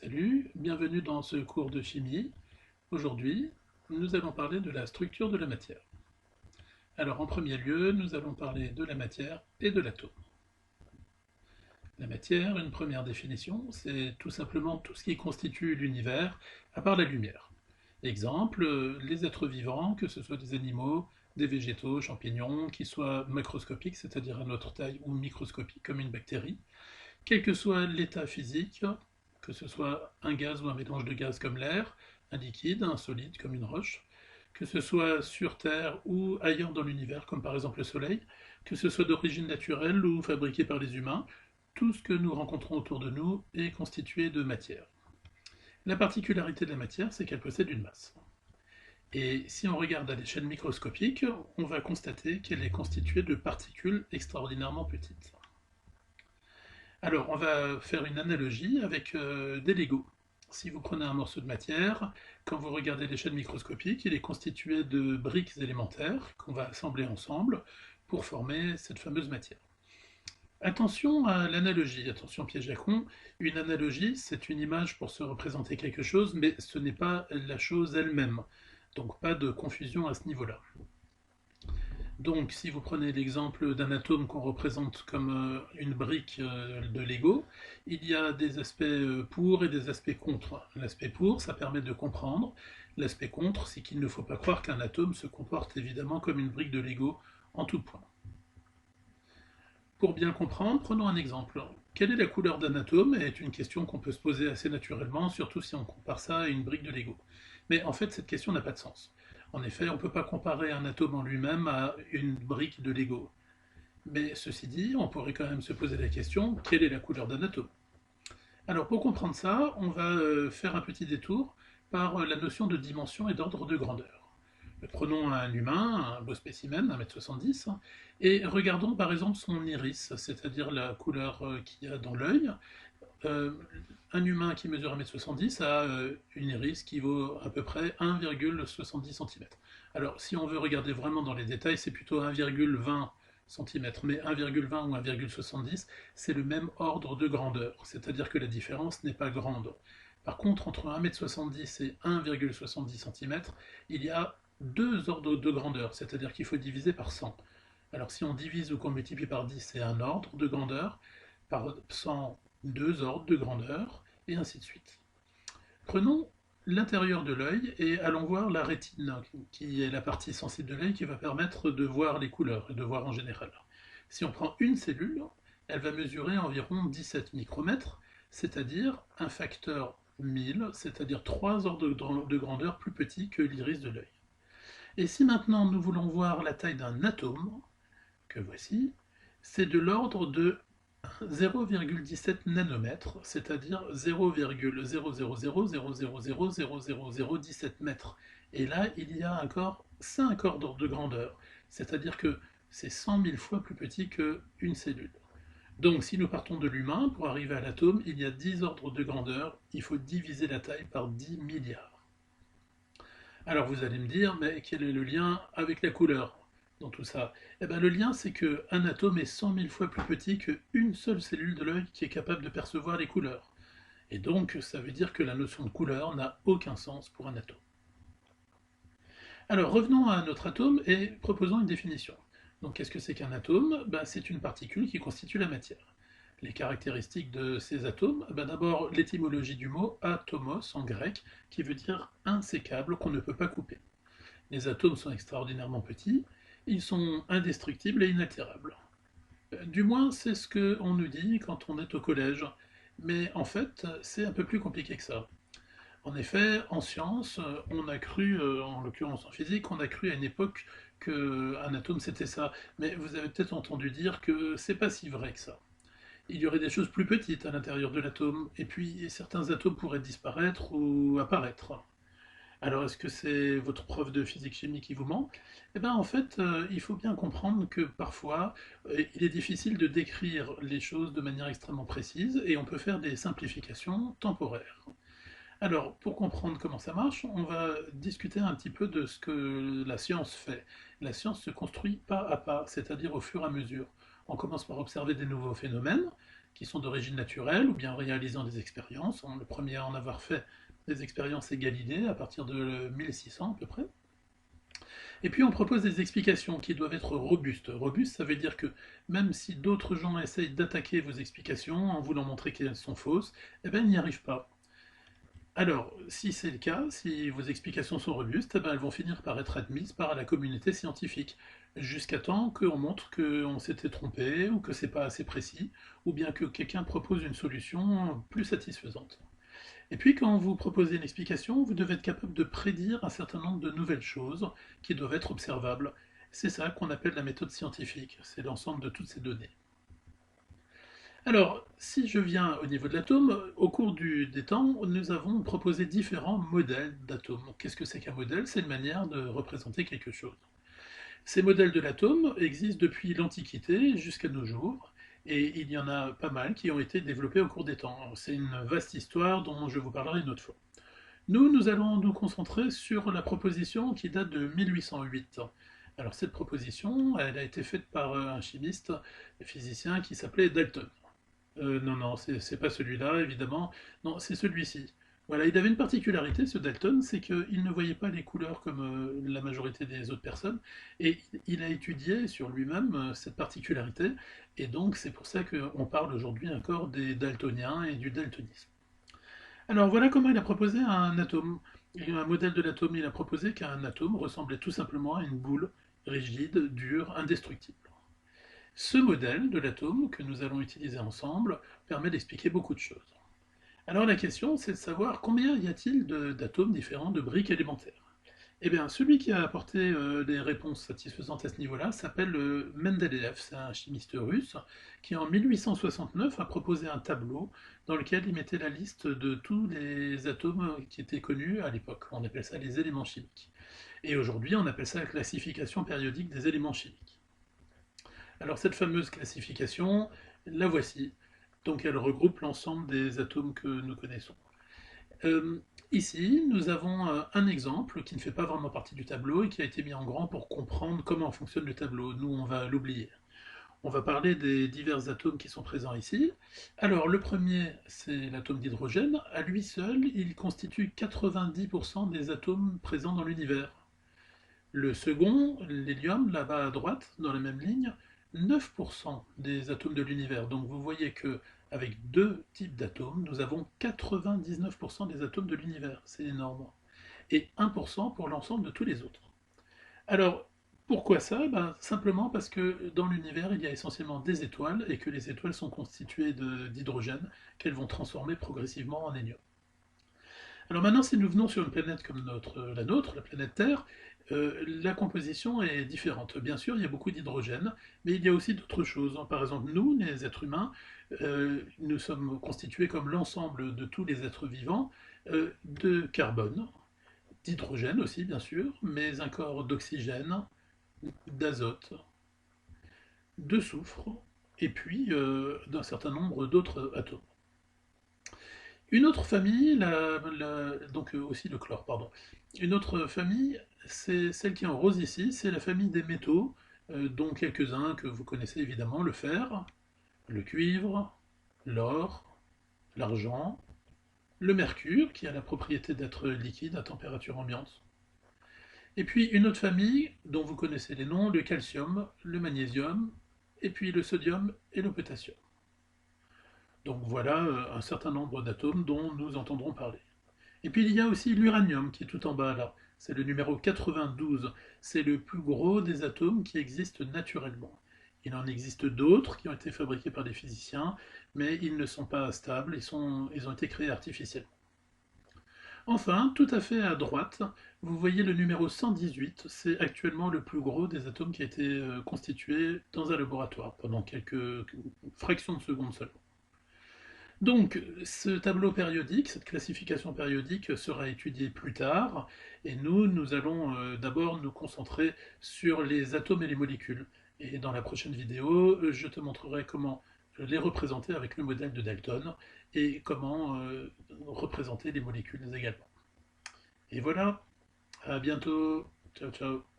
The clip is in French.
Salut, bienvenue dans ce cours de chimie. Aujourd'hui, nous allons parler de la structure de la matière. Alors en premier lieu, nous allons parler de la matière et de l'atome. La matière, une première définition, c'est tout simplement tout ce qui constitue l'univers, à part la lumière. Exemple, les êtres vivants, que ce soit des animaux, des végétaux, champignons, qui soient macroscopiques, c'est-à-dire à notre taille, ou microscopiques, comme une bactérie, quel que soit l'état physique, que ce soit un gaz ou un mélange de gaz comme l'air, un liquide, un solide comme une roche, que ce soit sur Terre ou ailleurs dans l'univers, comme par exemple le Soleil, que ce soit d'origine naturelle ou fabriqué par les humains, tout ce que nous rencontrons autour de nous est constitué de matière. La particularité de la matière, c'est qu'elle possède une masse. Et si on regarde à l'échelle microscopique, on va constater qu'elle est constituée de particules extraordinairement petites. Alors, on va faire une analogie avec des Legos. Si vous prenez un morceau de matière, quand vous regardez l'échelle microscopique, il est constitué de briques élémentaires qu'on va assembler ensemble pour former cette fameuse matière. Attention à l'analogie, attention piège à con, une analogie c'est une image pour se représenter quelque chose, mais ce n'est pas la chose elle-même, donc pas de confusion à ce niveau-là. Donc, si vous prenez l'exemple d'un atome qu'on représente comme une brique de Lego, il y a des aspects pour et des aspects contre. L'aspect pour, ça permet de comprendre. L'aspect contre, c'est qu'il ne faut pas croire qu'un atome se comporte évidemment comme une brique de Lego en tout point. Pour bien comprendre, prenons un exemple. Quelle est la couleur d'un atome est une question qu'on peut se poser assez naturellement, surtout si on compare ça à une brique de Lego. Mais en fait, cette question n'a pas de sens. En effet, on ne peut pas comparer un atome en lui-même à une brique de Lego. Mais ceci dit, on pourrait quand même se poser la question, quelle est la couleur d'un atome? Alors pour comprendre ça, on va faire un petit détour par la notion de dimension et d'ordre de grandeur. Prenons un humain, un beau spécimen, 1,70 m, et regardons par exemple son iris, c'est-à-dire la couleur qu'il y a dans l'œil. Euh, un humain qui mesure 1,70 m a une iris qui vaut à peu près 1,70 cm. Alors si on veut regarder vraiment dans les détails, c'est plutôt 1,20 cm, mais 1,20 ou 1,70, c'est le même ordre de grandeur, c'est-à-dire que la différence n'est pas grande. Par contre, entre 1,70 m et 1,70 cm, il y a deux ordres de grandeur, c'est-à-dire qu'il faut diviser par 100. Alors si on divise ou qu'on multiplie par 10, c'est un ordre de grandeur, par 100, deux ordres de grandeur, et ainsi de suite. Prenons l'intérieur de l'œil et allons voir la rétine, qui est la partie sensible de l'œil qui va permettre de voir les couleurs et de voir en général. Si on prend une cellule, elle va mesurer environ 17 micromètres, c'est-à-dire un facteur 1000, c'est-à-dire 3 ordres de grandeur plus petit que l'iris de l'œil. Et si maintenant nous voulons voir la taille d'un atome, que voici, c'est de l'ordre de 0,17 nanomètres, c'est-à-dire 0,00000000017 mètres. Et là, il y a encore 5 ordres de grandeur, c'est-à-dire que c'est 100 000 fois plus petit qu'une cellule. Donc si nous partons de l'humain, pour arriver à l'atome, il y a 10 ordres de grandeur, il faut diviser la taille par 10 milliards. Alors vous allez me dire, mais quel est le lien avec la couleur dans tout ça? Eh bien le lien c'est qu'un atome est 100 000 fois plus petit qu'une seule cellule de l'œil qui est capable de percevoir les couleurs. Et donc ça veut dire que la notion de couleur n'a aucun sens pour un atome. Alors revenons à notre atome et proposons une définition. Donc qu'est-ce que c'est qu'un atome? C'est une particule qui constitue la matière. Les caractéristiques de ces atomes, d'abord l'étymologie du mot atomos en grec, qui veut dire insécable, qu'on ne peut pas couper. Les atomes sont extraordinairement petits, ils sont indestructibles et inaltérables. Du moins, c'est ce qu'on nous dit quand on est au collège. Mais en fait, c'est un peu plus compliqué que ça. En effet, en sciences, on a cru, en l'occurrence en physique, on a cru à une époque qu'un atome c'était ça. Mais vous avez peut-être entendu dire que c'est pas si vrai que ça. Il y aurait des choses plus petites à l'intérieur de l'atome, et puis certains atomes pourraient disparaître ou apparaître. Alors est-ce que c'est votre prof de physique-chimie qui vous ment? Eh bien en fait, il faut bien comprendre que parfois, il est difficile de décrire les choses de manière extrêmement précise, et on peut faire des simplifications temporaires. Alors, pour comprendre comment ça marche, on va discuter un petit peu de ce que la science fait. La science se construit pas à pas, c'est-à-dire au fur et à mesure. On commence par observer des nouveaux phénomènes, qui sont d'origine naturelle ou bien en réalisant des expériences. Le premier à en avoir fait des expériences est Galilée, à partir de 1600 à peu près. Et puis on propose des explications qui doivent être robustes. Robustes, ça veut dire que même si d'autres gens essayent d'attaquer vos explications en voulant montrer qu'elles sont fausses, eh ben, ils n'y arrivent pas. Alors, si c'est le cas, si vos explications sont robustes, eh ben, elles vont finir par être admises par la communauté scientifique, jusqu'à temps qu'on montre qu'on s'était trompé, ou que c'est pas assez précis, ou bien que quelqu'un propose une solution plus satisfaisante. Et puis, quand vous proposez une explication, vous devez être capable de prédire un certain nombre de nouvelles choses qui doivent être observables. C'est ça qu'on appelle la méthode scientifique, c'est l'ensemble de toutes ces données. Alors, si je viens au niveau de l'atome, au cours des temps, nous avons proposé différents modèles d'atomes. Qu'est-ce que c'est qu'un modèle? C'est une manière de représenter quelque chose. Ces modèles de l'atome existent depuis l'Antiquité jusqu'à nos jours, et il y en a pas mal qui ont été développés au cours des temps. C'est une vaste histoire dont je vous parlerai une autre fois. Nous allons nous concentrer sur la proposition qui date de 1808. Alors cette proposition, elle a été faite par un chimiste et physicien qui s'appelait Dalton. Non, c'est pas celui-là, évidemment. Non, c'est celui-ci. Voilà, il avait une particularité, ce Dalton, c'est qu'il ne voyait pas les couleurs comme la majorité des autres personnes, et il a étudié sur lui-même cette particularité, et donc c'est pour ça qu'on parle aujourd'hui encore des daltoniens et du daltonisme. Alors voilà comment il a proposé un atome. Il y a un modèle de l'atome, il a proposé qu'un atome ressemblait tout simplement à une boule rigide, dure, indestructible. Ce modèle de l'atome que nous allons utiliser ensemble permet d'expliquer beaucoup de choses. Alors la question, c'est de savoir combien y a-t-il d'atomes différents, de briques élémentaires. Eh bien, celui qui a apporté des réponses satisfaisantes à ce niveau-là s'appelle Mendeleev, c'est un chimiste russe, qui en 1869 a proposé un tableau dans lequel il mettait la liste de tous les atomes qui étaient connus à l'époque. On appelle ça les éléments chimiques. Et aujourd'hui, on appelle ça la classification périodique des éléments chimiques. Alors cette fameuse classification, la voici. Donc elle regroupe l'ensemble des atomes que nous connaissons. Ici, nous avons un exemple qui ne fait pas vraiment partie du tableau et qui a été mis en grand pour comprendre comment fonctionne le tableau. Nous, on va l'oublier. On va parler des divers atomes qui sont présents ici. Alors, le premier, c'est l'atome d'hydrogène. À lui seul, il constitue 90% des atomes présents dans l'univers. Le second, l'hélium, là-bas à droite, dans la même ligne, 9% des atomes de l'univers. Donc vous voyez que avec deux types d'atomes, nous avons 99% des atomes de l'univers. C'est énorme. Et 1% pour l'ensemble de tous les autres. Alors, pourquoi ça? Ben, simplement parce que dans l'univers, il y a essentiellement des étoiles et que les étoiles sont constituées d'hydrogène qu'elles vont transformer progressivement en hélium. Alors maintenant, si nous venons sur une planète comme la nôtre, la planète Terre, la composition est différente. Bien sûr, il y a beaucoup d'hydrogène, mais il y a aussi d'autres choses. Par exemple, nous, les êtres humains, nous sommes constitués comme l'ensemble de tous les êtres vivants de carbone, d'hydrogène aussi, bien sûr, mais encore d'oxygène, d'azote, de soufre, et puis d'un certain nombre d'autres atomes. Une autre famille, donc aussi le chlore, pardon. Une autre famille, c'est celle qui est en rose ici, c'est la famille des métaux, dont quelques-uns que vous connaissez évidemment, le fer, le cuivre, l'or, l'argent, le mercure, qui a la propriété d'être liquide à température ambiante. Et puis une autre famille, dont vous connaissez les noms, le calcium, le magnésium, et puis le sodium et le potassium. Donc voilà un certain nombre d'atomes dont nous entendrons parler. Et puis il y a aussi l'uranium qui est tout en bas là. C'est le numéro 92. C'est le plus gros des atomes qui existent naturellement. Il en existe d'autres qui ont été fabriqués par des physiciens, mais ils ne sont pas stables, ils ont été créés artificiellement. Enfin, tout à fait à droite, vous voyez le numéro 118. C'est actuellement le plus gros des atomes qui a été constitué dans un laboratoire pendant quelques fractions de secondes seulement. Donc, ce tableau périodique, cette classification périodique sera étudiée plus tard, et nous allons d'abord nous concentrer sur les atomes et les molécules. Et dans la prochaine vidéo, je te montrerai comment les représenter avec le modèle de Dalton, et comment représenter les molécules également. Et voilà, à bientôt, ciao ciao.